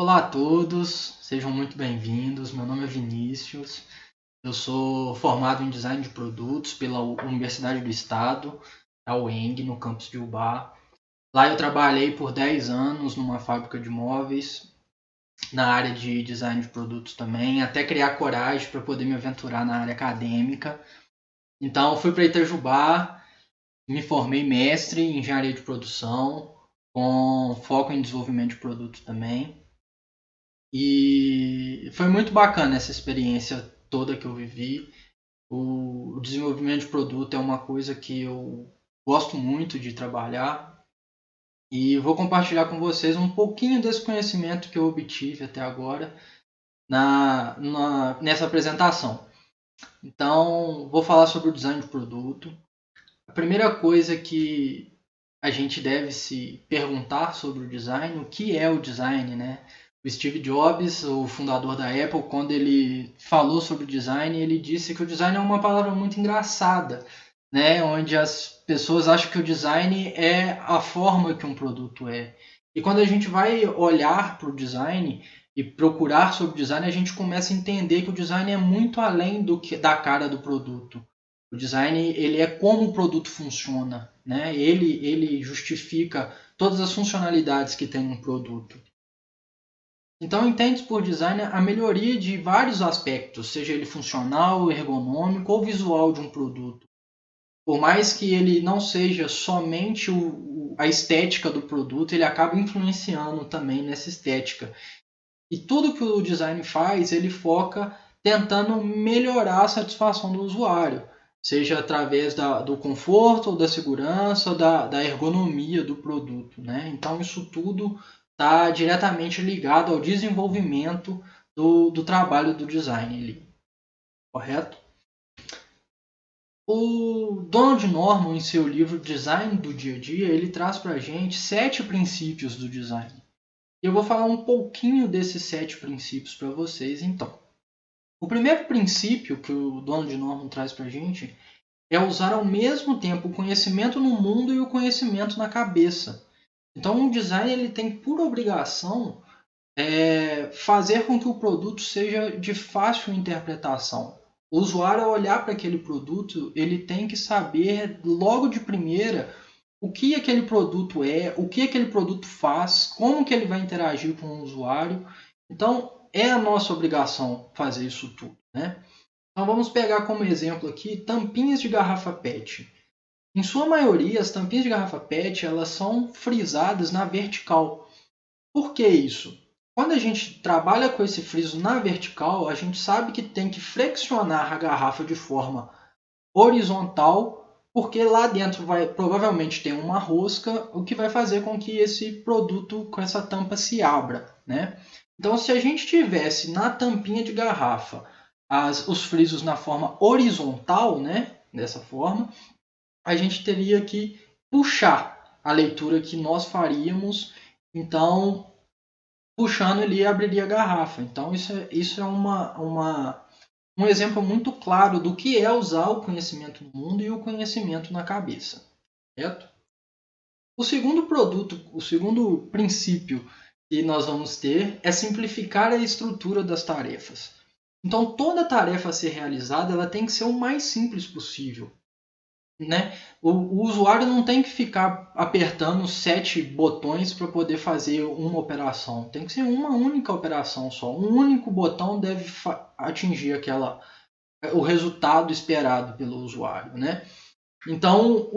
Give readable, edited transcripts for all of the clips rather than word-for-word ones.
Olá a todos, sejam muito bem-vindos. Meu nome é Vinícius, eu sou formado em Design de Produtos pela Universidade do Estado, a UENG, no campus de Ubá. Lá eu trabalhei por 10 anos numa fábrica de móveis, na área de Design de Produtos também, até criar coragem para poder me aventurar na área acadêmica. Então fui para Itajubá, me formei mestre em Engenharia de Produção, com foco em desenvolvimento de produto também. E foi muito bacana essa experiência toda que eu vivi. O desenvolvimento de produto é uma coisa que eu gosto muito de trabalhar e vou compartilhar com vocês um pouquinho desse conhecimento que eu obtive até agora nessa apresentação. Então, vou falar sobre o design de produto. A primeira coisa que a gente deve se perguntar sobre o design, o que é o design, né? O Steve Jobs, o fundador da Apple, quando ele falou sobre o design, ele disse que o design é uma palavra muito engraçada, né? Onde as pessoas acham que o design é a forma que um produto é. E quando a gente vai olhar para o design e procurar sobre design, a gente começa a entender que o design é muito além da cara do produto. O design ele é como o produto funciona, né? Ele justifica todas as funcionalidades que tem um produto. Então, entende por design a melhoria de vários aspectos, seja ele funcional, ergonômico ou visual de um produto. Por mais que ele não seja somente a estética do produto, ele acaba influenciando também nessa estética. E tudo que o design faz, ele foca tentando melhorar a satisfação do usuário, seja através do conforto, da segurança, da ergonomia do produto, né? Então isso tudo está diretamente ligado ao desenvolvimento do trabalho do design ali, correto? O Donald Norman, em seu livro Design do Dia a Dia, ele traz para a gente 7 princípios do design. E eu vou falar um pouquinho desses 7 princípios para vocês, então. O primeiro princípio que o Donald Norman traz para a gente é usar ao mesmo tempo o conhecimento no mundo e o conhecimento na cabeça. Então, o design ele tem por obrigação fazer com que o produto seja de fácil interpretação. O usuário, ao olhar para aquele produto, ele tem que saber logo de primeira o que aquele produto é, o que aquele produto faz, como que ele vai interagir com o usuário. Então, é a nossa obrigação fazer isso tudo, né? Então, vamos pegar como exemplo aqui tampinhas de garrafa PET. Em sua maioria, as tampinhas de garrafa PET elas são frisadas na vertical. Por que isso? Quando a gente trabalha com esse friso na vertical, a gente sabe que tem que flexionar a garrafa de forma horizontal, porque lá dentro vai provavelmente ter uma rosca, o que vai fazer com que esse produto com essa tampa se abra, né? Então, se a gente tivesse na tampinha de garrafa os frisos na forma horizontal, né? Dessa forma, a gente teria que puxar a leitura que nós faríamos. Então, puxando ele abriria a garrafa. Então, isso é um exemplo muito claro do que é usar o conhecimento no mundo e o conhecimento na cabeça, certo? O segundo princípio que nós vamos ter é simplificar a estrutura das tarefas. Então, toda tarefa a ser realizada ela tem que ser o mais simples possível, né? O usuário não tem que ficar apertando 7 botões para poder fazer uma operação. Tem que ser uma única operação só. Um único botão deve atingir o resultado esperado pelo usuário, né? Então,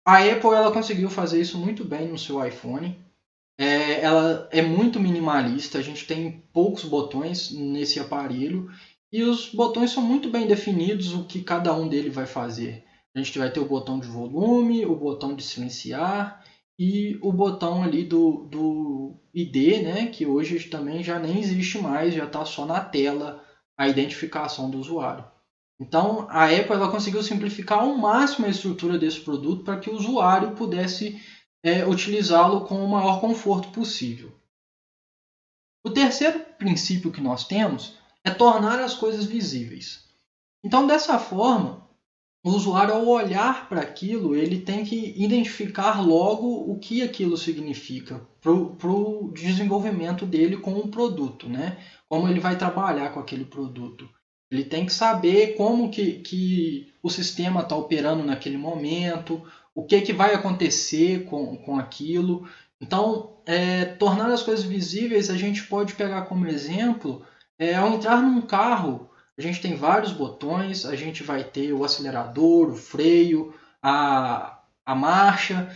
a Apple ela conseguiu fazer isso muito bem no seu iPhone. Ela é muito minimalista, a gente tem poucos botões nesse aparelho e os botões são muito bem definidos o que cada um dele vai fazer. A gente vai ter o botão de volume, o botão de silenciar e o botão ali do ID, né, que hoje também já nem existe mais, já está só na tela a identificação do usuário. Então, a Apple ela conseguiu simplificar ao máximo a estrutura desse produto para que o usuário pudesse utilizá-lo com o maior conforto possível. O terceiro princípio que nós temos é tornar as coisas visíveis. Então, dessa forma, o usuário, ao olhar para aquilo, ele tem que identificar logo o que aquilo significa para o desenvolvimento dele com o produto, né? Como ele vai trabalhar com aquele produto. Ele tem que saber como que o sistema está operando naquele momento, o que vai acontecer com aquilo. Então, tornar as coisas visíveis, a gente pode pegar como exemplo, ao entrar num carro, a gente tem vários botões, a gente vai ter o acelerador, o freio, a marcha,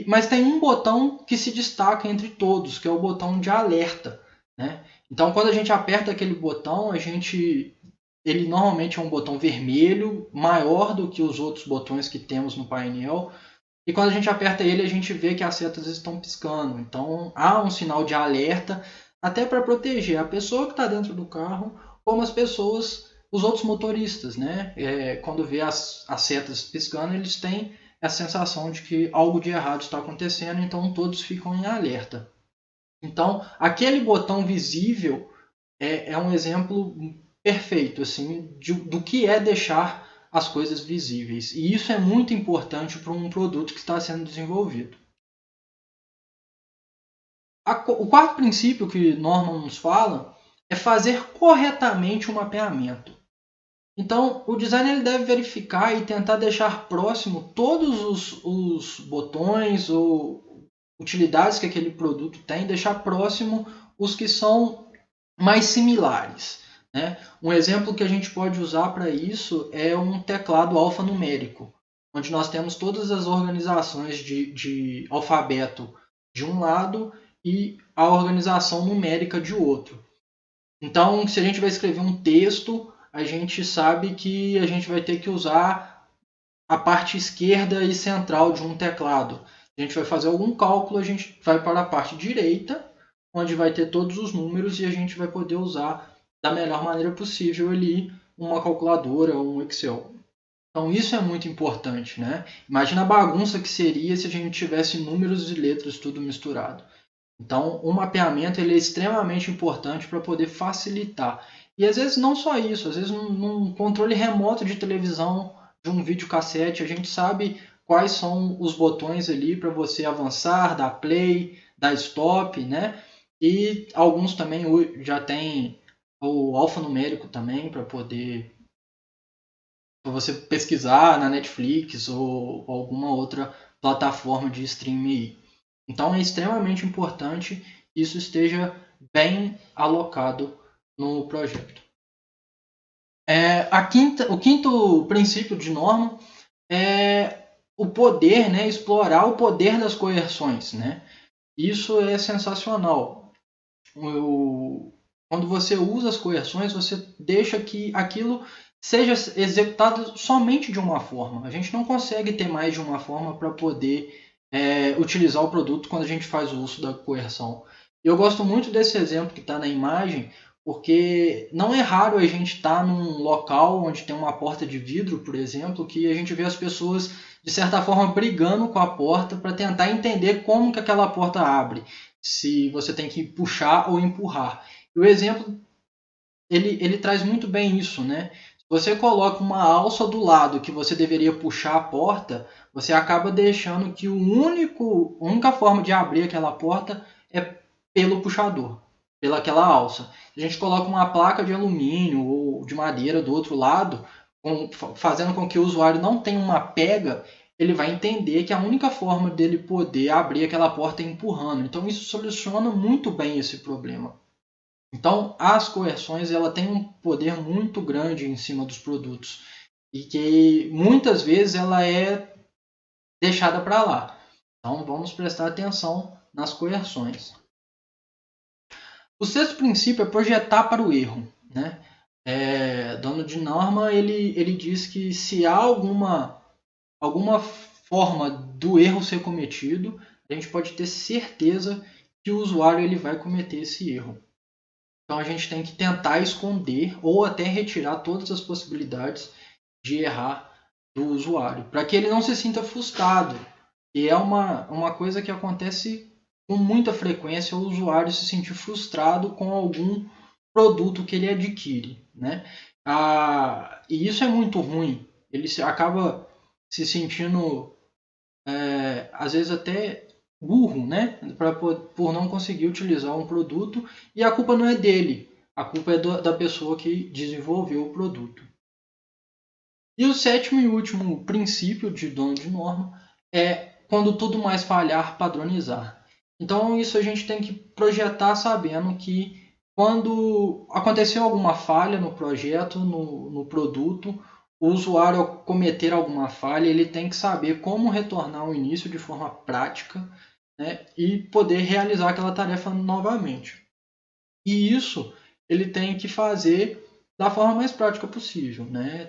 mas tem um botão que se destaca entre todos, que é o botão de alerta, né? Então, quando a gente aperta aquele botão, ele normalmente é um botão vermelho, maior do que os outros botões que temos no painel, e quando a gente aperta ele, a gente vê que as setas estão piscando. Então, há um sinal de alerta, até para proteger a pessoa que está dentro do carro, como as pessoas, os outros motoristas, né? Quando vê as setas piscando, eles têm a sensação de que algo de errado está acontecendo, então todos ficam em alerta. Então, aquele botão visível é um exemplo perfeito assim, do que é deixar as coisas visíveis. E isso é muito importante para um produto que está sendo desenvolvido. O quarto princípio que Norman nos fala é fazer corretamente o mapeamento. Então, o designer ele deve verificar e tentar deixar próximo todos os botões ou utilidades que aquele produto tem, deixar próximo os que são mais similares, né? Um exemplo que a gente pode usar para isso é um teclado alfanumérico, onde nós temos todas as organizações de alfabeto de um lado e a organização numérica de outro. Então, se a gente vai escrever um texto, a gente sabe que a gente vai ter que usar a parte esquerda e central de um teclado. A gente vai fazer algum cálculo, a gente vai para a parte direita, onde vai ter todos os números e a gente vai poder usar da melhor maneira possível ali uma calculadora ou um Excel. Então isso é muito importante, né? Imagina a bagunça que seria se a gente tivesse números e letras tudo misturado. Então o mapeamento ele é extremamente importante para poder facilitar. E às vezes não só isso, às vezes num controle remoto de televisão, de um videocassete, a gente sabe quais são os botões ali para você avançar, dar play, dar stop, né? E alguns também já tem o alfanumérico também para poder você pesquisar na Netflix ou alguma outra plataforma de streaming. Então é extremamente importante que isso esteja bem alocado no projeto. O quinto princípio de Norman é o poder, né, explorar o poder das coerções, né? Isso é sensacional. Quando você usa as coerções, você deixa que aquilo seja executado somente de uma forma. A gente não consegue ter mais de uma forma para poder utilizar o produto quando a gente faz o uso da coerção. Eu gosto muito desse exemplo que está na imagem, porque não é raro a gente estar num local onde tem uma porta de vidro, por exemplo, que a gente vê as pessoas, de certa forma, brigando com a porta para tentar entender como que aquela porta abre. Se você tem que puxar ou empurrar. E o exemplo, ele traz muito bem isso, né? Se você coloca uma alça do lado que você deveria puxar a porta, você acaba deixando que a única forma de abrir aquela porta é pelo puxador, pelaquela alça. Se a gente coloca uma placa de alumínio ou de madeira do outro lado, fazendo com que o usuário não tenha uma pega, ele vai entender que a única forma dele poder abrir aquela porta é empurrando. Então isso soluciona muito bem esse problema. Então as coerções ela tem um poder muito grande em cima dos produtos e que muitas vezes ela é deixada para lá. Então vamos prestar atenção nas coerções. O sexto princípio é projetar para o erro, né? Donald Norman ele diz que se há alguma forma do erro ser cometido, a gente pode ter certeza que o usuário ele vai cometer esse erro. Então a gente tem que tentar esconder ou até retirar todas as possibilidades de errar do usuário, para que ele não se sinta frustrado. E é uma coisa que acontece com muita frequência, o usuário se sentir frustrado com algum produto que ele adquire, né? E isso é muito ruim, Ele acaba se sentindo, às vezes até burro, né? Por não conseguir utilizar um produto, e a culpa não é dele, a culpa é da pessoa que desenvolveu o produto. E o sétimo e último princípio de dono de norma é quando tudo mais falhar, padronizar. Então isso a gente tem que projetar sabendo que quando aconteceu alguma falha no projeto, no produto, o usuário ao cometer alguma falha, ele tem que saber como retornar ao início de forma prática, né, e poder realizar aquela tarefa novamente. E isso ele tem que fazer da forma mais prática possível, né?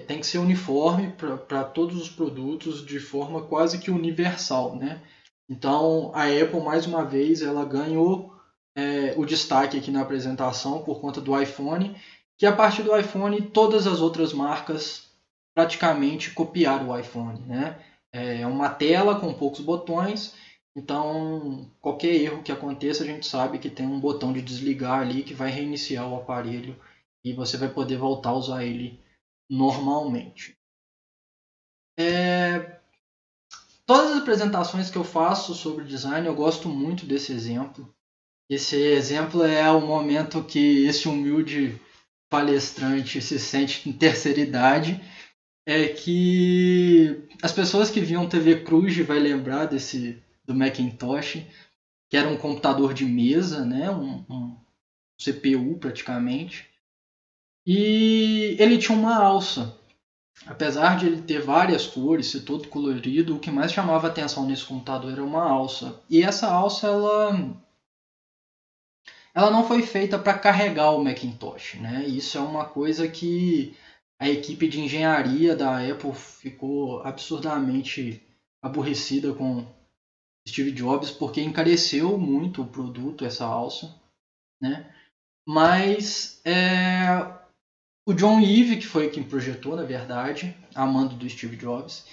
Tem que ser uniforme para todos os produtos de forma quase que universal, né? Então a Apple mais uma vez ela ganhou o destaque aqui na apresentação por conta do iPhone, que a partir do iPhone todas as outras marcas praticamente copiaram o iPhone, né? É uma tela com poucos botões. Então, qualquer erro que aconteça, a gente sabe que tem um botão de desligar ali que vai reiniciar o aparelho e você vai poder voltar a usar ele normalmente. Todas as apresentações que eu faço sobre design, eu gosto muito desse exemplo. Esse exemplo é o momento que esse humilde palestrante se sente em terceira idade. É que as pessoas que viam TV Cruz vai lembrar do Macintosh, que era um computador de mesa, né? um CPU praticamente. E ele tinha uma alça. Apesar de ele ter várias cores, ser todo colorido, o que mais chamava atenção nesse computador era uma alça. E essa alça ela não foi feita para carregar o Macintosh, né? Isso é uma coisa que a equipe de engenharia da Apple ficou absurdamente aborrecida com Steve Jobs porque encareceu muito o produto, essa alça, né? Mas o John Ive, que foi quem projetou, na verdade, a mando do Steve Jobs,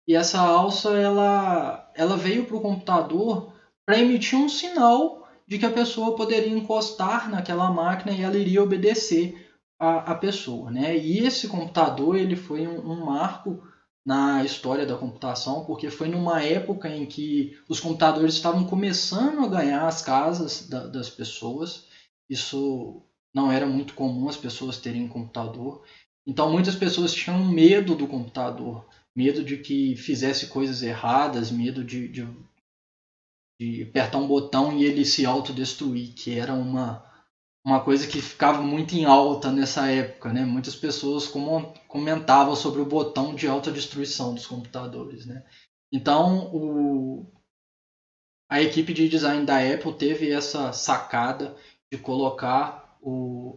e essa alça ela veio para o computador para emitir um sinal de que a pessoa poderia encostar naquela máquina e ela iria obedecer a pessoa, né? E esse computador ele foi um marco na história da computação, porque foi numa época em que os computadores estavam começando a ganhar as casas das pessoas. Isso não era muito comum as pessoas terem computador. Então muitas pessoas tinham medo do computador, medo de que fizesse coisas erradas, medo de apertar um botão e ele se autodestruir, que era uma coisa que ficava muito em alta nessa época, né? Muitas pessoas comentavam sobre o botão de autodestruição dos computadores, né? Então a equipe de design da Apple teve essa sacada de colocar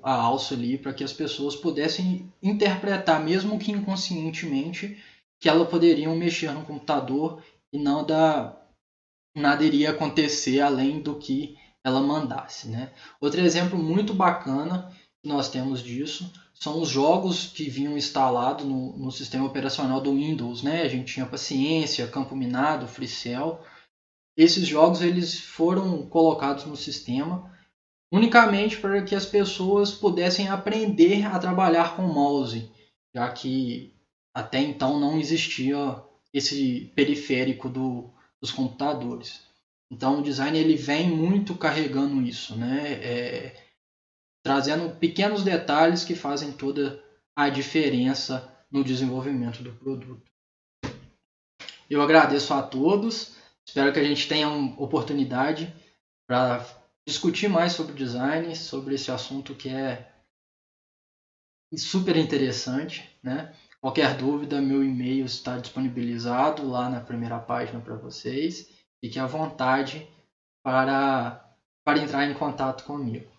a alça ali para que as pessoas pudessem interpretar, mesmo que inconscientemente, que elas poderiam mexer no computador e nada iria acontecer além do que ela mandasse, né? Outro exemplo muito bacana que nós temos disso são os jogos que vinham instalados no sistema operacional do Windows, né? A gente tinha Paciência, Campo Minado, FreeCell. Esses jogos eles foram colocados no sistema unicamente para que as pessoas pudessem aprender a trabalhar com mouse, já que até então não existia esse periférico dos computadores. Então o design ele vem muito carregando isso, né? Trazendo pequenos detalhes que fazem toda a diferença no desenvolvimento do produto. Eu agradeço a todos, espero que a gente tenha uma oportunidade para discutir mais sobre design, sobre esse assunto que é super interessante, né? Qualquer dúvida, meu e-mail está disponibilizado lá na primeira página para vocês. Fique à vontade para entrar em contato comigo.